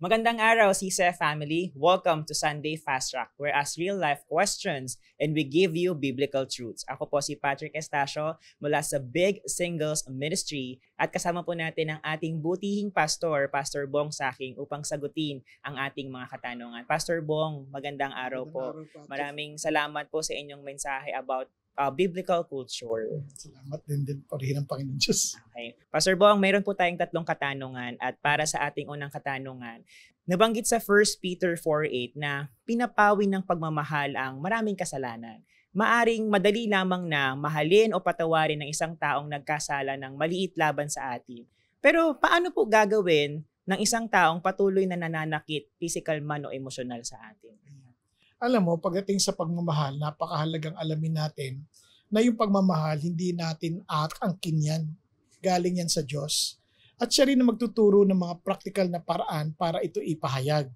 Magandang araw, CSF family. Welcome to Sunday Fast Track, where ask real-life questions and we give you biblical truths. Ako po si Patrick Estacio mula sa Big Singles Ministry at kasama po natin ang ating butihing pastor, Pastor Bong Saking, upang sagutin ang ating mga katanungan. Pastor Bong, magandang araw po. Maraming salamat po sa inyong mensahe about biblical culture. Salamat din po rin ang Panginoon Diyos. Okay. Pastor Bong, mayroon po tayong 3 katanungan at para sa ating unang katanungan, nabanggit sa 1 Peter 4:8 na pinapawi ng pagmamahal ang maraming kasalanan. Maaring madali lamang na mahalin o patawarin ng isang taong nagkasala ng maliit laban sa atin. Pero paano po gagawin ng isang taong patuloy na nananakit, physical man o emosyonal sa atin? Alam mo, pagdating sa pagmamahal, napakahalagang alamin natin na yung pagmamahal, hindi natin angkin yan. Galing yan sa Diyos. At siya rin na magtuturo ng mga practical na paraan para ito ipahayag.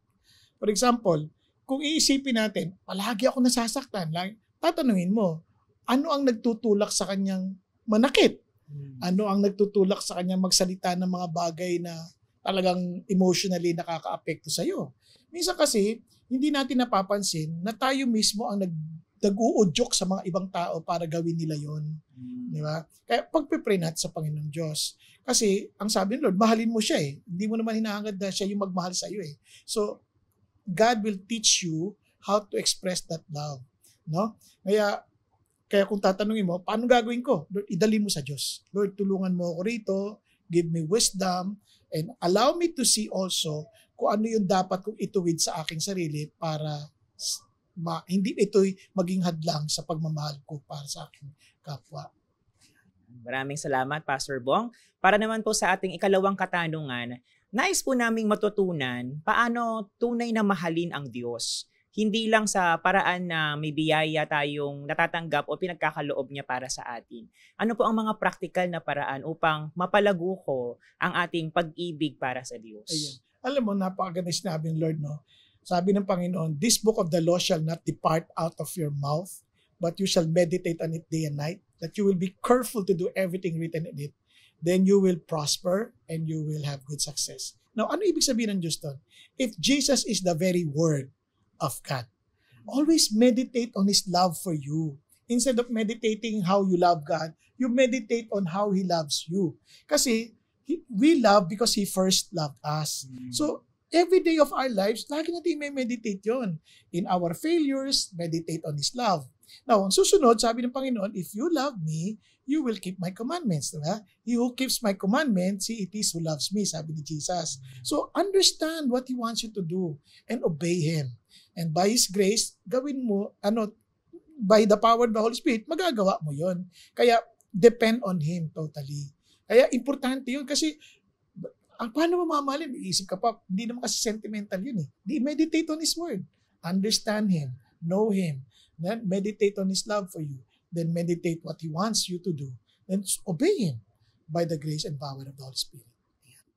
For example, kung iisipin natin, palagi ako nasasaktan, tatanungin mo, ano ang nagtutulak sa kanyang manakit? Ano ang nagtutulak sa kanyang magsalita ng mga bagay na talagang emotionally nakaka-apekto sa'yo? Minsan kasi, hindi natin napapansin na tayo mismo ang nag-uudyok sa mga ibang tao para gawin nila yon. Di ba? Kaya pagpipray natin sa Panginoon Diyos. Kasi ang sabi ng Lord, mahalin mo siya eh. Hindi mo naman hinahangad na siya yung magmahal sa iyo eh. So, God will teach you how to express that love. No? Kaya kung tatanungin mo, paano gagawin ko? Lord, idali mo sa Diyos. Lord, tulungan mo ako rito, give me wisdom, and allow me to see also kung ano yung dapat kong ituwid sa aking sarili para hindi ito'y maging hadlang sa pagmamahal ko para sa aking kapwa. Maraming salamat, Pastor Bong. Para naman po sa ating ikalawang katanungan, nais po naming matutunan paano tunay na mahalin ang Diyos. Hindi lang sa paraan na may biyaya tayong natatanggap o pinagkakaloob niya para sa atin. Ano po ang mga practical na paraan upang mapalago ko ang ating pag-ibig para sa Diyos? Ayan. Alam mo, napakaganda sinabi ng Lord, no? Sabi ng Panginoon, this book of the law shall not depart out of your mouth, but you shall meditate on it day and night, that you will be careful to do everything written in it. Then you will prosper and you will have good success. Now, ano ibig sabihin ng Diyos doon? If Jesus is the very word of God, always meditate on His love for you. Instead of meditating how you love God, you meditate on how He loves you. Kasi, we love because He first loved us. So, every day of our lives, lagi natin may meditate yon. In our failures, meditate on His love. Now, ang susunod, sabi ng Panginoon, if you love me, you will keep my commandments. Diba? He who keeps my commandments, he it is who loves me, sabi ni Jesus. So, understand what He wants you to do and obey Him. And by His grace, gawin mo, by the power of the Holy Spirit, magagawa mo yon. Kaya, depend on Him totally. Kaya importante yun kasi paano mo mamahalin? Iisip ka pa, hindi naman kasi sentimental yun eh. Meditate on His Word. Understand Him. Know Him. Then meditate on His love for you. Then meditate what He wants you to do. Then obey Him by the grace and power of the Holy Spirit.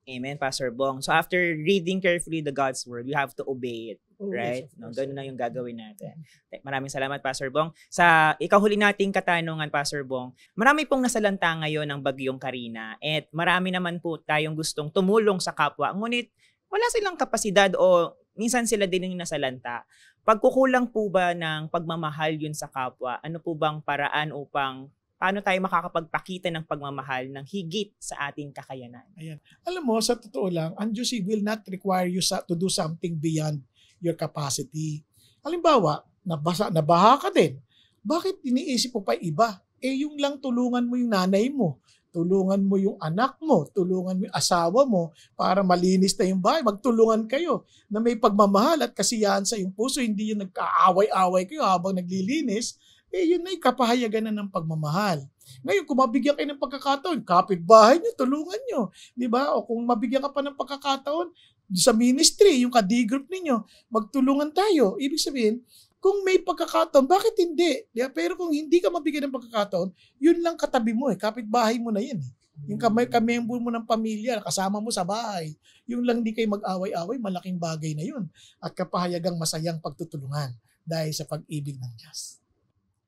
Amen, Pastor Bong. So after reading carefully the God's Word, you have to obey it. Right? Yes, No, ganun na yung gagawin natin. Maraming salamat, Pastor Bong. Sa ikahuli nating katanungan, Pastor Bong, marami pong nasalanta ngayon ng bagyong Karina at marami naman po tayong gustong tumulong sa kapwa. Ngunit wala silang kapasidad o minsan sila din yung nasalanta. Pagkukulang po ba ng pagmamahal yun sa kapwa? Ano po bang paraan upang paano tayo makakapagpakita ng pagmamahal ng higit sa ating kakayanan? Ayan. Alam mo, sa totoo lang, ang Diyos will not require you to do something beyond your capacity. Halimbawa, nabaha ka din. Bakit iniisip mo pa iba? Yung lang tulungan mo yung nanay mo, tulungan mo yung anak mo, tulungan mo yung asawa mo para malinis na yung bahay. Magtulungan kayo na may pagmamahal at kasiyahan sa iyong puso. Hindi yung nagkaaway-away kayo habang naglilinis. Yun na yung kapahayagan na ng pagmamahal. Ngayon, kung mabigyan kayo ng pagkakataon, kapitbahay nyo, tulungan nyo. Diba? O kung mabigyan ka pa ng pagkakataon, sa ministry, yung ka-D-group ninyo, magtulungan tayo. Ibig sabihin, kung may pagkakataon, bakit hindi? Diba? Pero kung hindi ka mabigyan ng pagkakataon, yun lang katabi mo kapitbahay mo na yan Yung kamembro mo ng pamilya, kasama mo sa bahay, yung lang di kayo mag-away-away, malaking bagay na yun. At kapahayagang masayang pagtutulungan dahil sa pag-ibig ng Diyos.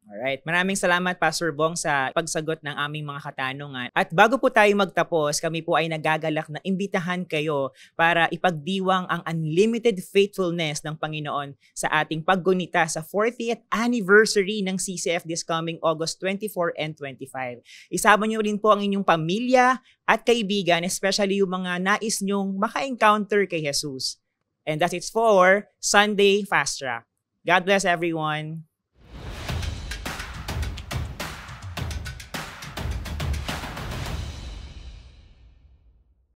Alright, maraming salamat Pastor Bong sa pagsagot ng aming mga katanungan. At bago po tayo magtapos, kami po ay nagagalak na imbitahan kayo para ipagdiwang ang unlimited faithfulness ng Panginoon sa ating paggunita sa 40th anniversary ng CCF this coming August 24 and 25. Isama niyo rin po ang inyong pamilya at kaibigan, especially yung mga nais nyong maka-encounter kay Jesus. And that's it for Sunday Fast Track. God bless everyone.